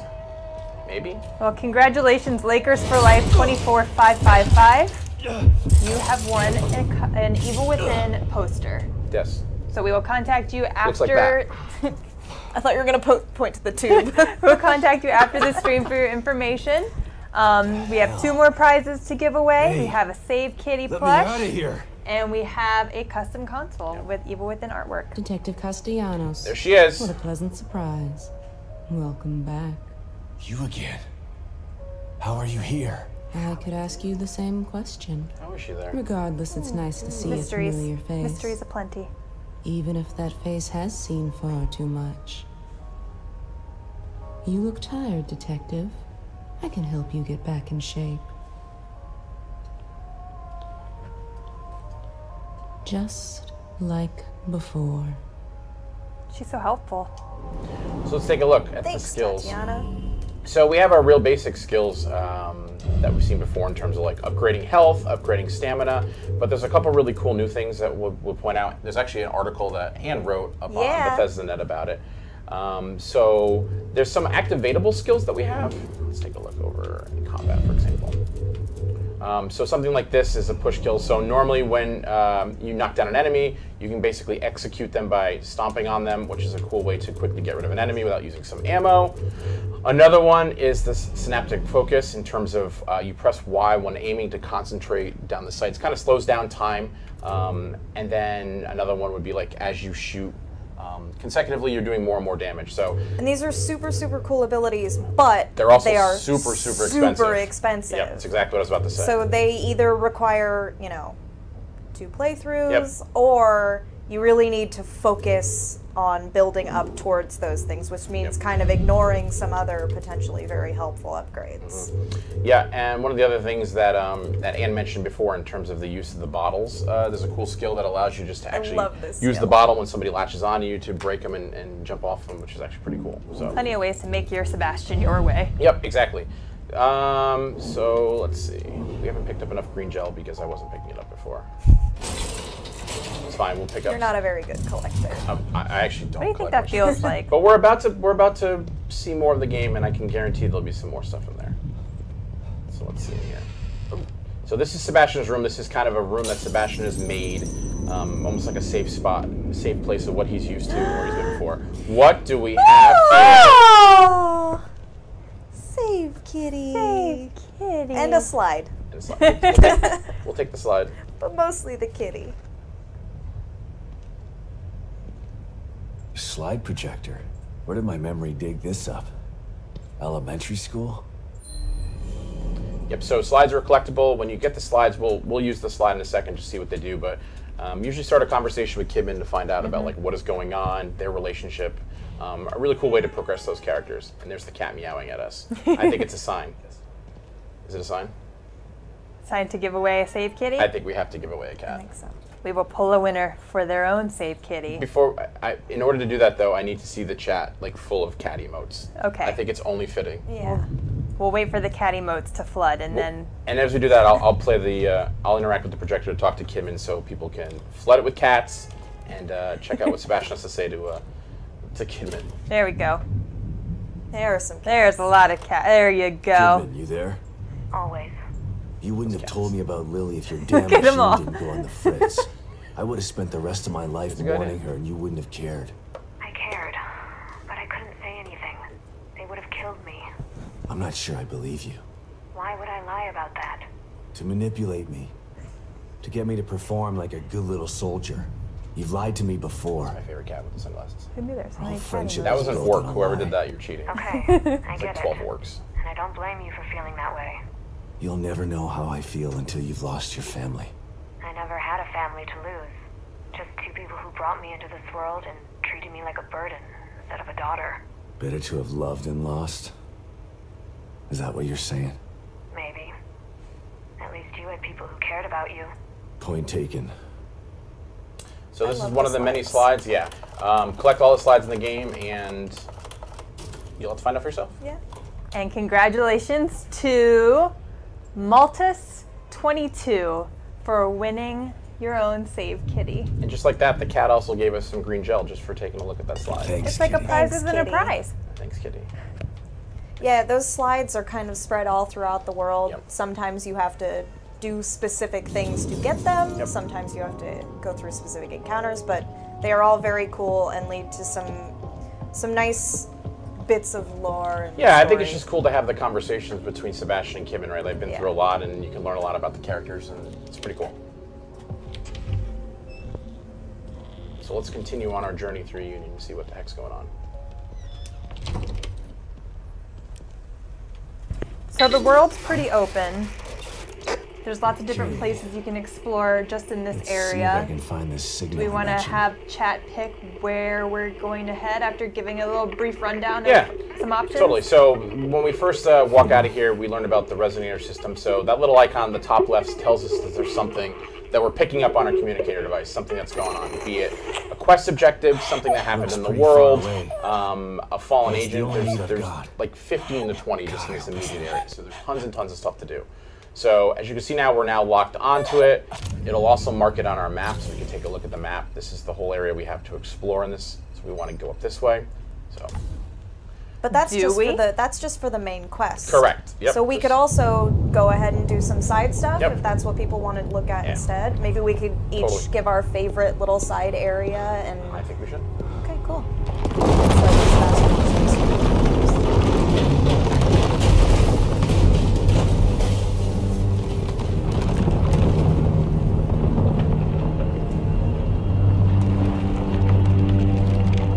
S1: Maybe?
S2: Well, congratulations, Lakers for Life 24555. You have won an Evil Within poster.
S1: Yes.
S2: So we will contact you
S1: Looks like
S2: after.
S3: I thought you were going to point to the tube.
S2: We'll contact you after the stream for your information. We have 2 more prizes to give away.
S5: Hey,
S2: we have a Save Kitty
S5: Let
S2: plush.
S5: me out of here.
S2: And we have a custom console with Evil Within artwork.
S4: Detective Castellanos.
S1: There she is.
S4: What a pleasant surprise. Welcome back.
S5: You again. How are you here?
S4: I could ask you the same question.
S1: How is she there?
S4: Regardless, it's nice to see a
S2: Mysteries.
S4: familiar face.
S2: Mysteries aplenty.
S4: Even if that face has seen far too much. You look tired, Detective. I can help you get back in shape. Just like before.
S2: She's so helpful.
S1: So let's take a look at
S3: Thanks,
S1: the skills.
S3: Tatiana.
S1: So we have our real basic skills that we've seen before in terms of like upgrading health, upgrading stamina, but there's a couple really cool new things that we'll point out. There's actually an article that Anne wrote up on Bethesda Net about it. So there's some activatable skills that we have. Let's take a look over in combat, for example. So something like this is a push kill. So normally when you knock down an enemy, you can basically execute them by stomping on them, which is a cool way to quickly get rid of an enemy without using some ammo. Another one is this synaptic focus in terms of you press Y when aiming to concentrate down the sights. Kind of slows down time. And then another one would be like as you shoot, consecutively, you're doing more and more damage. So
S3: And these are super, super cool abilities, but
S1: they're also
S3: they are
S1: super, super expensive.
S3: Super expensive.
S1: Yeah, that's exactly what I was about to say.
S3: So they either require, 2 playthroughs, or you really need to focus on building up towards those things, which means kind of ignoring some other potentially very helpful upgrades.
S1: Yeah, and one of the other things that that Anne mentioned before in terms of the use of the bottles, there's a cool skill that allows you just to actually use the bottle when somebody latches onto you to break them and jump off them, which is actually pretty cool. So
S2: Plenty of ways to make your Sebastian your way.
S1: Yep, exactly. So let's see. We haven't picked up enough green gel because I wasn't picking it up before. It's fine. We'll pick up.
S3: You're not a very good collector.
S1: I actually don't.
S2: What do you think that feels like?
S1: But we're about to see more of the game, and I can guarantee there'll be some more stuff in there. So let's see here. So this is Sebastian's room. This is kind of a room that Sebastian has made, almost like a safe spot, a safe place of what he's used to, where he's been before. What do we have here?
S3: Oh! Save kitty.
S2: Save kitty.
S3: And a slide.
S1: And a slide. We'll take the slide.
S3: But mostly the kitty.
S5: Slide projector. Where did my memory dig this up? Elementary school?
S1: Yep, so slides are collectible. When you get the slides, we'll use the slide in a second to see what they do, but usually start a conversation with Kidman to find out about like what is going on, their relationship. A really cool way to progress those characters. And there's the cat meowing at us. I think it's a sign. Is it a sign?
S2: Sign to give away a save kitty?
S1: I think we have to give away a cat.
S3: I think so.
S2: We will pull a winner for their own save kitty.
S1: Before, in order to do that though, I need to see the chat like full of cat emotes.
S2: Okay.
S1: I think it's only fitting.
S3: Yeah.
S2: We'll wait for the cat emotes to flood, and then...
S1: And as we do that, I'll play the, I'll interact with the projector to talk to Kidman so people can flood it with cats and check out what Sebastian has to say to Kidman.
S2: There we go.
S3: There are some cats.
S2: There's a lot of cat. There you go.
S5: Kidman, you there?
S6: Always.
S5: You wouldn't have told me about Lily if your damn
S2: Look at 'em
S5: machine
S2: all.
S5: didn't go on the fritz. I would have spent the rest of my life
S1: It's a good
S5: mourning
S1: idea.
S5: her and you wouldn't have cared.
S6: I cared, but I couldn't say anything. They would have killed me.
S5: I'm not sure I believe you.
S6: Why would I lie about that?
S5: To manipulate me. To get me to perform like a good little soldier. You've lied to me before.
S1: My favorite cat with the sunglasses.
S2: Who knew there's so
S5: Our
S2: many cat
S5: friendship
S2: emotes?
S1: That wasn't
S5: built
S1: work.
S5: on a
S1: Whoever
S5: lie.
S1: did that, you're cheating.
S6: Okay, I
S1: It's
S6: get
S1: like 12
S6: it.
S1: works.
S6: And I don't blame you for feeling that way.
S5: You'll never know how I feel until you've lost your family.
S6: I never had a family to lose. Just 2 people who brought me into this world and treated me like a burden instead of a daughter.
S5: Better to have loved and lost? Is that what you're saying?
S6: Maybe. At least you had people who cared about you.
S5: Point taken.
S1: So this is
S3: love
S1: one
S3: the
S1: of the many
S3: slides.
S1: slides, yeah. Collect all the slides in the game and you'll have to find out for yourself.
S3: Yeah.
S2: And congratulations to Maltus22 for winning your own save kitty.
S1: And just like that, the cat also gave us some green gel just for taking a look at that slide.
S5: Thanks,
S2: It's like a
S5: kitty.
S2: prize
S3: Thanks,
S2: within a
S3: kitty.
S2: prize.
S1: Thanks, Kitty.
S3: Yeah, those slides are kind of spread all throughout the world.
S1: Yep.
S3: Sometimes you have to do specific things to get them.
S1: Yep.
S3: Sometimes you have to go through specific encounters, but they are all very cool and lead to some nice bits of lore. And
S1: Yeah, I think it's
S3: story.
S1: just cool to have the conversations between Sebastian and Kidman, right? They've been
S3: Yeah.
S1: through a lot and you can learn a lot about the characters and it's pretty cool. So let's continue on our journey through Union and see what the heck's going on.
S2: So the world's pretty open. There's lots of different places you can explore just in this
S5: Let's see if I
S2: area.
S5: can find this signal.
S2: Do we want to
S5: connection.
S2: have chat pick where we're going to head after giving a little brief rundown
S1: Yeah,
S2: of some options?
S1: Totally. So when we first walk out of here, we learned about the resonator system. So that little icon on the top left tells us that there's something that we're picking up on our communicator device, something that's going on, be it a quest objective, something that happened
S5: Looks
S1: in the
S5: pretty far
S1: world,
S5: away.
S1: a fallen
S5: That's the
S1: agent.
S5: only need
S1: There's
S5: I've got.
S1: like 15 to 20 just in this immediate area. So there's tons and tons of stuff to do. So as you can see now, we're now locked onto it. It'll also mark it on our map, so we can take a look at the map. This is the whole area we have to explore in this. So we want to go up this way. So
S3: But that's
S2: Do
S3: just
S2: we?
S3: for the main quest.
S1: correct. Yep.
S3: So we could also go ahead and do some side stuff
S1: Yep.
S3: if that's what people want to look at
S1: Yeah.
S3: instead. Maybe we could each
S1: Totally.
S3: give our favorite little side area and.
S1: I think we should.
S3: Okay, cool. So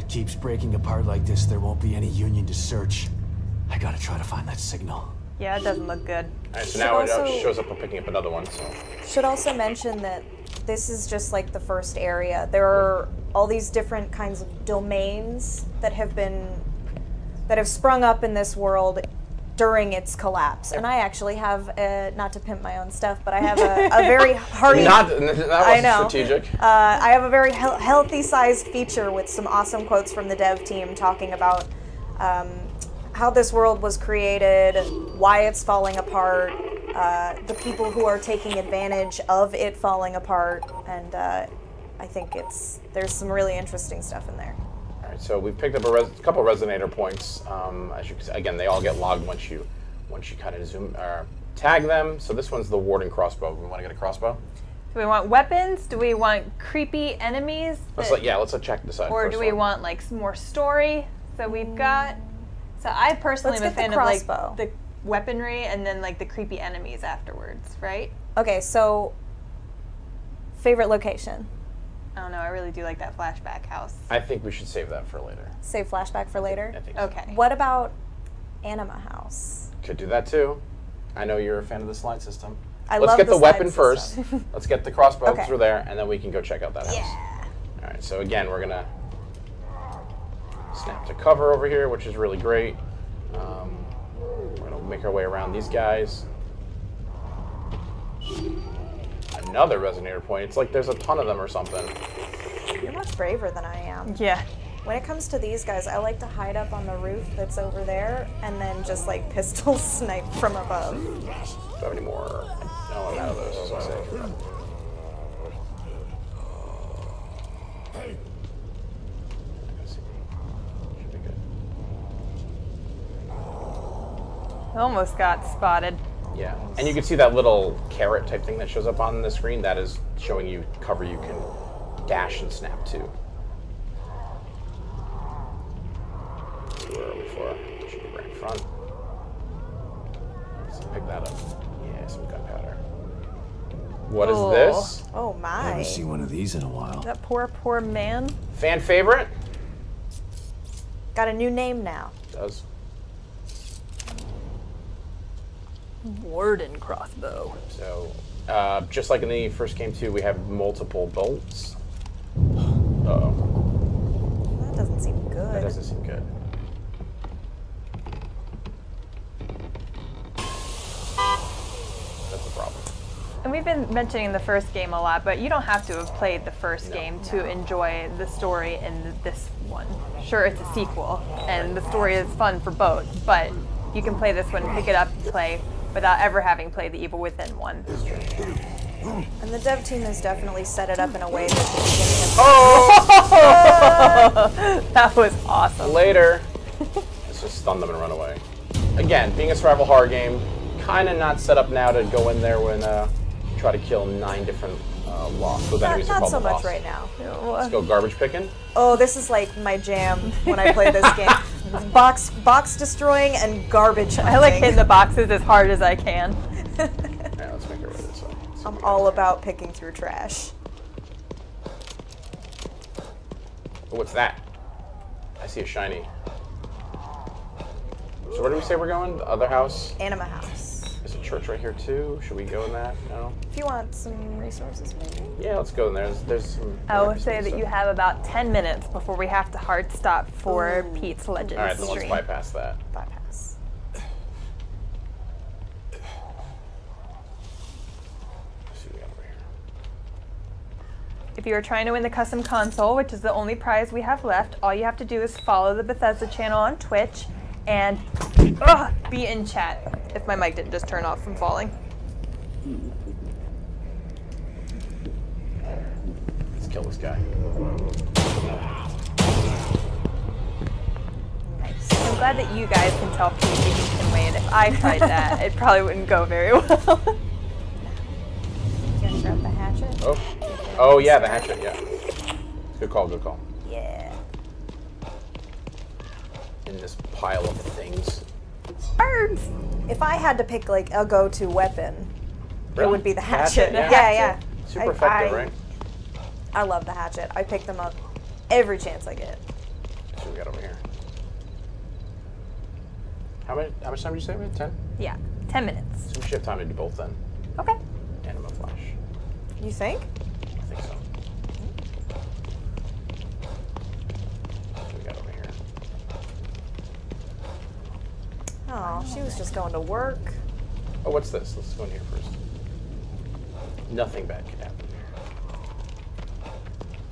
S5: it keeps breaking apart like this, there won't be any Union to search. I gotta try to find that signal.
S2: Yeah, it doesn't look good.
S1: All right, so now it
S3: also-
S1: shows up we're picking up another one. So.
S3: Should also mention that this is just like the first area. There are all these different kinds of domains that have sprung up in this world during its collapse. And I actually have, not to pimp my own stuff, but I have a very hearty...
S1: That wasn't strategic.
S3: I have a very healthy sized feature with some awesome quotes from the dev team talking about how this world was created, why it's falling apart, the people who are taking advantage of it falling apart, and I think there's some really interesting stuff in there.
S1: All right, so we've picked up a couple resonator points. As you can see, again, they all get logged once you kind of zoom tag them. So this one's the warding crossbow. We want to get a crossbow.
S2: Do we want weapons? Do we want creepy enemies?
S1: Let's check this out.
S2: Or do we want like some more story? So we've got. So I personally am a fan of like the weaponry and then like the creepy enemies afterwards, right?
S3: Okay, so favorite location.
S2: I don't know. I really do like that flashback house.
S1: I think we should save that for later.
S3: Save flashback for later?
S1: I think so.
S2: Okay.
S3: What about Anima House?
S1: Could do that too. I know you're a fan of the slide system.
S3: Let's
S1: love get the weapon
S3: slide
S1: first.
S3: system.
S1: Let's get the crossbow
S3: Okay.
S1: through there, and then we can go check out that house.
S3: Yeah.
S1: All right. So again, we're gonna snap to cover over here, which is really great. We're gonna make our way around these guys. Another resonator point. It's like there's a ton of them or something.
S3: You're much braver than I am.
S2: Yeah.
S3: When it comes to these guys, I like to hide up on the roof that's over there and then just like pistol snipe from above.
S1: Do I have any more? No, I'm out of those. So safe. Should be good.
S2: Almost got spotted.
S1: Yeah, and you can see that little carrot type thing that shows up on the screen. That is showing you cover you can dash and snap to. Where are we for? Should be right in front. Let's pick that up. Yeah, some gunpowder. What is this?
S3: Oh my.
S5: Haven't seen one of these in a while.
S2: That poor man.
S1: Fan favorite?
S3: Got a new name now.
S1: Does.
S2: Warden crossbow.
S1: So, just like in the first game too, we have multiple bolts. Uh-oh.
S3: That doesn't seem good.
S1: That doesn't seem good. That's a problem.
S2: And we've been mentioning the first game a lot, but you don't have to have played the first game to enjoy the story in this one. Sure, it's a sequel, and the story is fun for both, but you can play this one, pick it up, play, without ever having played the Evil Within one.
S3: And the dev team has definitely set it up in a way that
S2: That was awesome.
S1: Later. Let's just stun them and run away. Again, being a survival horror game, kind of not set up now to go in there when try to kill 9 different lost. Those enemies are
S3: not
S1: called
S3: so
S1: the
S3: much
S1: lost.
S3: right now.
S1: Let's go garbage picking.
S3: Oh, this is like my jam when I play this game. Box destroying and garbage hunting.
S2: I like hitting the boxes as hard as I can.
S1: Alright, let's make our way this way.
S3: I'm all about picking through trash.
S1: Oh, what's that? I see a shiny. So where do we say we're going? The other house?
S3: Anima House.
S1: There's a church right here too. Should we go in that? No?
S3: If you want some resources, maybe.
S1: Yeah, let's go in there. There's some...
S2: I will say that you have about 10 minutes before we have to hard stop for Pete's Legends
S1: Alright, then let's
S2: stream.
S1: bypass that.
S3: Bypass.
S1: Let's see what we got over here.
S2: If you are trying to win the custom console, which is the only prize we have left, all you have to do is follow the Bethesda channel on Twitch and be in chat. If my mic didn't just turn off from falling.
S1: Let's kill this guy.
S3: Nice.
S2: I'm glad that you guys can tell Pete that you can win. If I tried that, it probably wouldn't go very well.
S3: You gonna grab the hatchet?
S1: Oh yeah, the hatchet, yeah. Good call, good call.
S3: Yeah.
S1: In this pile of things.
S2: Birds!
S3: If I had to pick like a go-to weapon, it
S1: Really?
S3: would be the
S1: Hatchet,
S3: hatchet.
S1: yeah.
S3: Yeah.
S1: Super effective, right?
S3: I love the hatchet. I pick them up every chance I get.
S1: we got over here? How much time did you say we had? 10?
S2: Yeah, 10 minutes.
S1: So we should have time to do both then.
S2: Okay.
S1: Anima Flash.
S3: You think?
S1: I think so. What do we got over here?
S3: Oh, she was just going to work.
S1: Oh, what's this? Let's go in here first. Nothing bad can happen.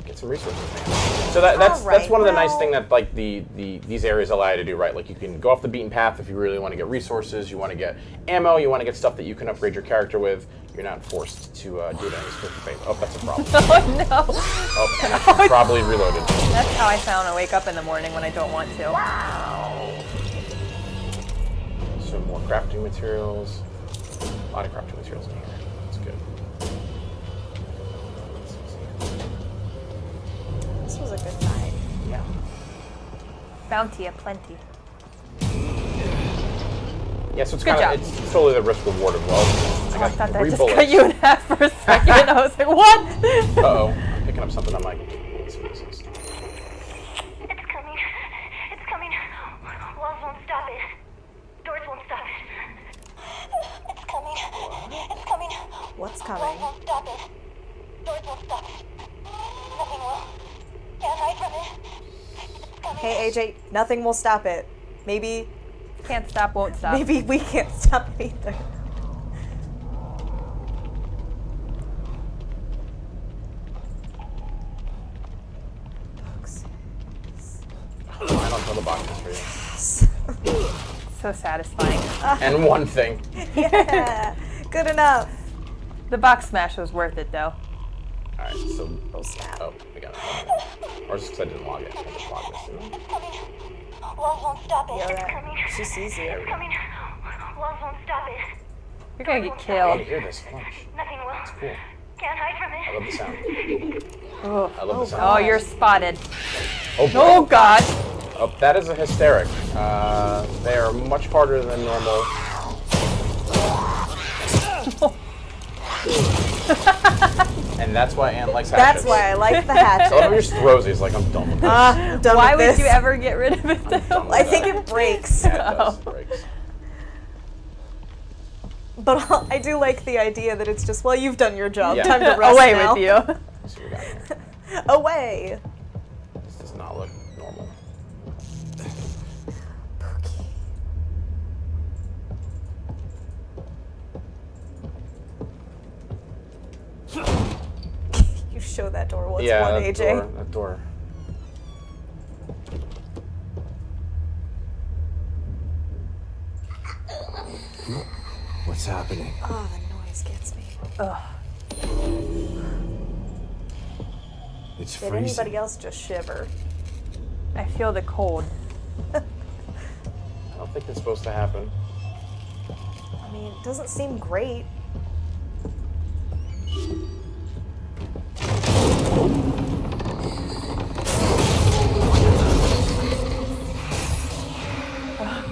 S1: Get some resources, man. So that's one of the nice things that like these areas allow you to do, right? Like you can go off the beaten path if you really want to get resources, you want to get ammo, you want to get stuff that you can upgrade your character with. You're not forced to do it on your split fate. Oh, that's a problem.
S2: Oh no!
S1: Oh, and I probably reloaded.
S2: That's how I found I wake up in the morning when I don't want to.
S1: Wow. Some more crafting materials. A lot of crafting materials in here. That's good.
S3: This was a good night.
S1: Yeah.
S2: Bounty aplenty.
S1: Yeah, so it's
S2: Good
S1: kind of
S2: job.
S1: it's totally the risk reward of well.
S2: I thought that
S1: 3
S2: just
S1: bullets.
S2: cut you in half for a second. I was like, what?
S1: Uh-oh. I'm picking up something. I'm like, let's see what this is.
S6: It's coming. It's coming. Walls won't stop it. Doors won't stop it. It's coming. It's coming.
S3: What's
S6: Walls
S3: coming?
S6: won't stop it. Doors won't stop it. Nothing will. Can't hide from it. It's coming.
S3: Hey, AJ, nothing will stop it. Maybe
S2: Can't stop, won't stop.
S3: we can't stop it either.
S1: I don't know the boxes for you.
S2: So satisfying.
S1: And one thing.
S3: Yeah, good enough.
S2: The box smash was worth it though.
S1: Alright, so.
S3: Oh, snap.
S1: Oh, we got it. Or just because I didn't log it. I just logged this, didn't I?
S6: Walls won't stop it.
S3: Yeah,
S6: It's
S3: that,
S6: coming.
S3: she sees you.
S6: It's coming. Walls won't stop it.
S2: You're gonna get
S1: I
S2: killed.
S1: hear this. Flash.
S6: Nothing will.
S1: Cool.
S6: Can't hide from
S1: I
S6: it.
S1: love the sound.
S2: Oh,
S1: I love the sound.
S2: oh, you're spotted.
S1: Oh, boy.
S2: Oh God.
S1: Oh, that is a hysteric. They are much harder than normal. And that's why Anne likes hatchets.
S3: That's why I like the hatchet.
S1: Some of your throws these like I'm done with this.
S3: I'm done
S2: Why
S3: with
S2: would
S3: this.
S2: you ever get rid of it
S1: I'm done
S2: though?
S1: with
S3: I
S1: that.
S3: think it breaks.
S1: Yeah, it does. It breaks.
S3: But I do like the idea that it's just, well, you've done your job.
S1: Yeah.
S3: Time to rest
S2: Away
S3: now.
S2: with you.
S1: Let's see what we got here.
S3: Away.
S1: This does not look normal.
S3: You show that door. What's
S1: Yeah,
S3: one,
S1: that
S3: AJ?
S1: door. That door.
S5: What's happening?
S3: Oh, the noise gets me.
S2: Ugh.
S5: It's
S3: Did
S5: freezing.
S3: anybody else just shiver?
S2: I feel the cold.
S1: I don't think that's supposed to happen.
S3: I mean, it doesn't seem great.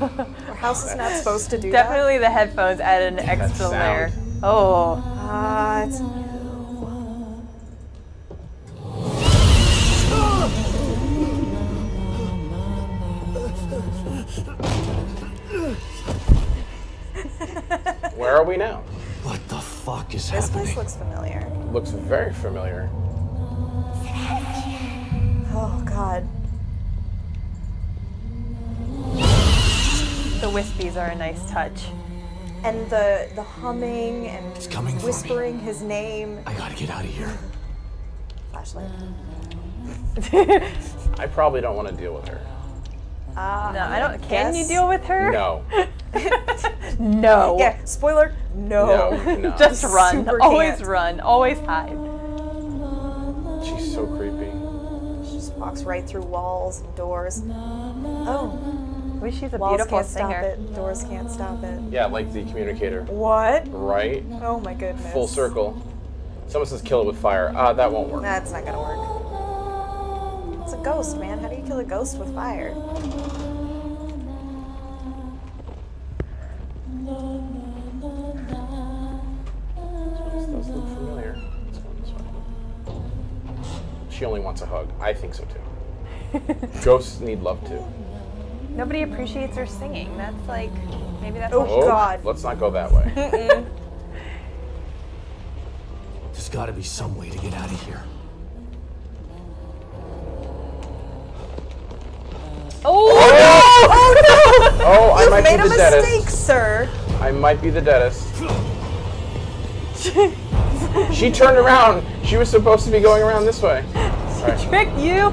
S3: Our house is not supposed to do
S2: Definitely the headphones add an extra
S1: sound.
S2: layer. Oh.
S3: that. It's
S1: Where are we now?
S5: What the fuck is
S3: this
S5: happening?
S3: place looks familiar.
S1: Looks very familiar.
S3: Oh, God.
S2: The wispies are a nice touch.
S3: And the humming and
S5: It's coming for me.
S3: whispering his name.
S5: I gotta get out of here.
S3: Flashlight.
S1: I probably don't want to deal with her.
S2: No, I don't. Can you
S3: guess-
S2: deal with her?
S1: No.
S2: No.
S3: Yeah, spoiler, no.
S1: No, you cannot.
S2: Just run.
S3: Super
S2: Always
S3: can't.
S2: run. Always hide.
S1: She's so creepy.
S3: She just walks right through walls and doors. Oh,
S2: Wish she's a
S3: walls
S2: beautiful
S3: can't stop
S2: singer.
S3: it. Doors can't stop it.
S1: Yeah, like the communicator.
S3: What?
S1: Right?
S3: Oh my goodness.
S1: Full circle. Someone says kill it with fire. That won't work.
S3: That's not gonna work. It's a ghost, man. How do you kill a ghost with fire?
S1: Those look familiar. Let's go this way. She only wants a hug. I think so too. Ghosts need love too.
S2: Nobody appreciates her singing. That's like, maybe that's
S3: Oh,
S2: what
S3: God.
S1: Let's not go that way.
S5: There's gotta be some way to get out of here.
S2: Oh!
S1: Oh, I might
S3: Made
S1: be
S3: a
S1: the
S3: mistake,
S1: deadest.
S3: sir.
S1: I might be the deadest. She turned around. She was supposed to be going around this way. Alright.
S2: Tricked you!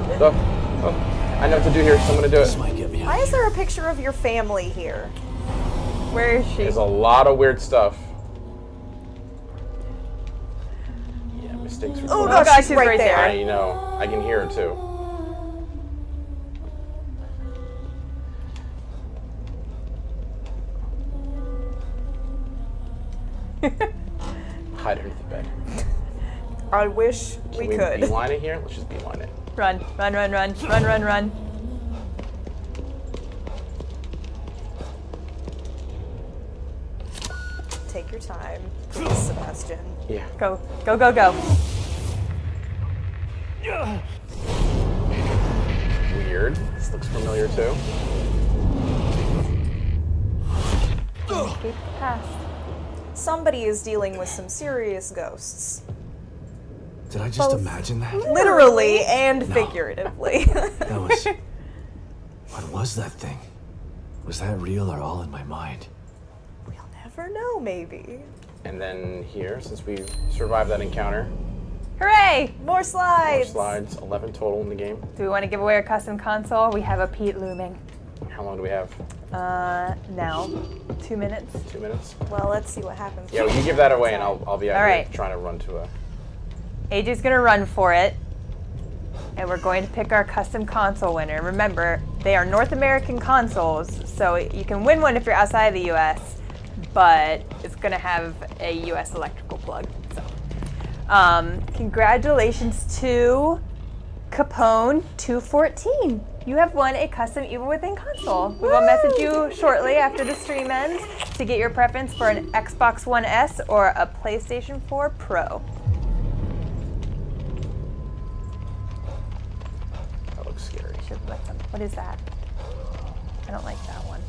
S1: I know what to do here, so I'm gonna do
S5: This
S1: it.
S5: might get me out.
S3: Why is there a picture of your family here?
S2: Where is she?
S1: There's a lot of weird stuff. Yeah, mistakes are
S3: Oh,
S1: cool.
S3: God, she's right there.
S1: I know. I can hear her too. Hide underneath the bed.
S3: I wish
S1: Can
S3: we could.
S1: beeline it here? Let's just beeline it.
S2: Run, run, run, run, run, run, run.
S3: Take your time, please, Sebastian.
S1: Yeah.
S2: Go, go, go, go.
S1: Weird. This looks familiar too.
S2: Escape the past.
S3: Somebody is dealing with some serious ghosts.
S5: Did I just imagine that?
S3: Literally and figuratively.
S5: That was... What was that thing? Was that real or all in my mind?
S3: We'll never know, maybe.
S1: And then here, since we survived that encounter,
S2: Hooray!
S3: More
S1: more
S3: slides.
S1: slides, 11 total in the game.
S2: Do we want to give away our custom console? We have a Pete looming.
S1: How long do we have?
S2: Now, 2 minutes.
S1: 2 minutes?
S3: Well, let's see what happens.
S1: Yeah, well, you give that away and I'll be out
S2: All
S1: here
S2: right.
S1: trying to run to a...
S2: AJ's gonna run for it, and we're going to pick our custom console winner. Remember, they are North American consoles, so you can win one if you're outside the US, but it's gonna have a US electrical plug. So, congratulations to Capone 214. You have won a custom Evil Within console. We will message you shortly after the stream ends to get your preference for an Xbox One S or a PlayStation 4 Pro.
S1: That looks scary.
S2: What is that? I don't like that one.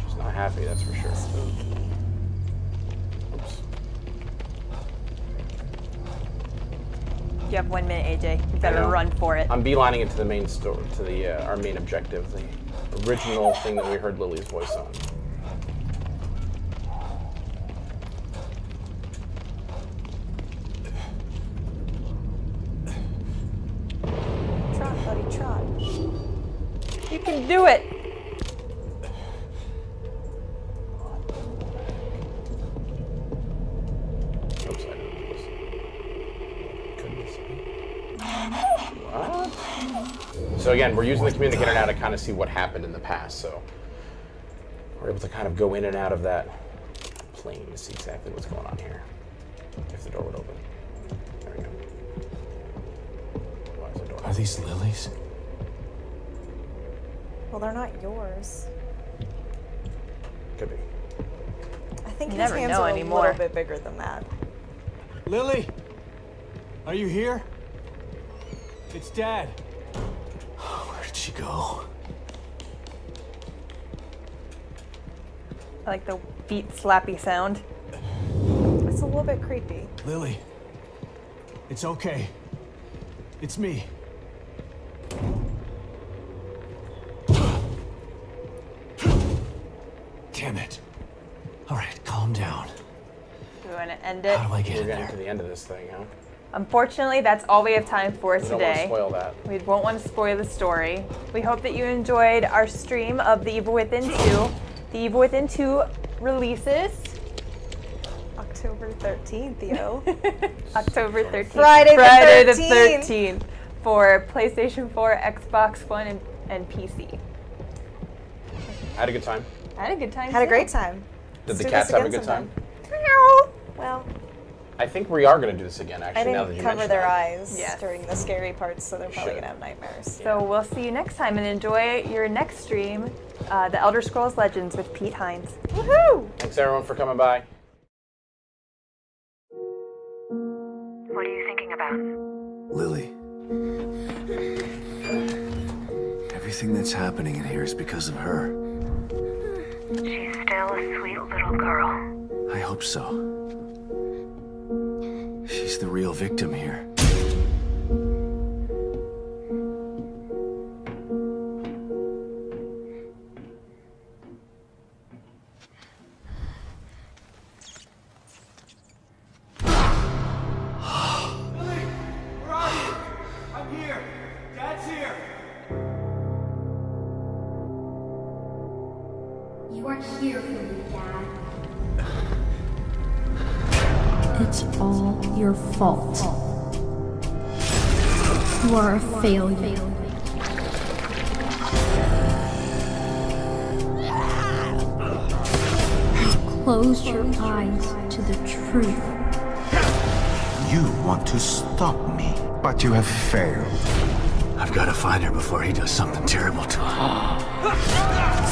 S1: She's not happy, that's for sure. Oops.
S2: You have 1 minute, AJ. You
S1: I
S2: better
S1: know.
S2: run for it.
S1: I'm beelining it to the main story, to the our main objective, the original thing that we heard Lily's voice on.
S3: Trot, buddy, trot.
S2: You can do it.
S1: Oops, I didn't do this. Goodness me. What? So again, we're using the communicator now to kind of see what happened in the past, so we're able to kind of go in and out of that plane to see exactly what's going on here. If the door would open. There we go. Why is the door
S5: Are these lilies?
S3: Well, they're not yours.
S1: Could be.
S3: I think
S2: You
S3: his
S2: never
S3: hands
S2: know
S3: are
S2: anymore.
S3: a little bit bigger than that.
S5: Lily? Are you here? It's Dad. Where'd she go?
S2: I like the beat slappy sound.
S3: It's a little bit creepy.
S5: Lily. It's okay. It's me. Damn it. All right, calm down.
S2: Do we want to end it?
S5: How do I get
S1: We're
S5: in
S1: getting
S5: there?
S1: to the end of this thing, huh?
S2: Unfortunately, that's all we have time for
S1: We don't want to
S2: today.
S1: spoil that.
S2: We won't want to spoil the story. We hope that you enjoyed our stream of The Evil Within 2. The Evil Within 2 releases
S3: October 13th, Theo.
S2: October 13th.
S3: Friday the 13th.
S2: 13th for PlayStation 4, Xbox One, and PC.
S1: I had a good time.
S2: I had a good time.
S3: Had a
S2: too.
S3: great time.
S1: Did
S3: Let's
S1: the
S3: do
S1: cats
S3: this
S1: have a
S3: again
S1: good time?
S3: sometime. Well,
S1: I think we are going to do this again,
S3: I
S1: actually, now that
S3: didn't
S1: you
S3: cover
S1: mention
S3: their
S1: that.
S3: eyes
S2: Yes.
S3: during the scary parts, so they're probably
S1: Should.
S3: gonna have nightmares.
S2: So we'll see you next time and enjoy your next stream, The Elder Scrolls Legends with Pete Hines.
S3: Woohoo!
S1: Thanks, everyone, for coming by.
S6: What are you thinking about?
S5: Lily. Everything that's happening in here is because of her.
S6: She's still a sweet little girl.
S5: I hope so. She's the real victim here.
S9: You are here for me, Dad. It's all your fault. You are a failure. Close your eyes to the truth.
S10: You want to stop me, but you have failed.
S5: I've got to find her before he does something terrible to her.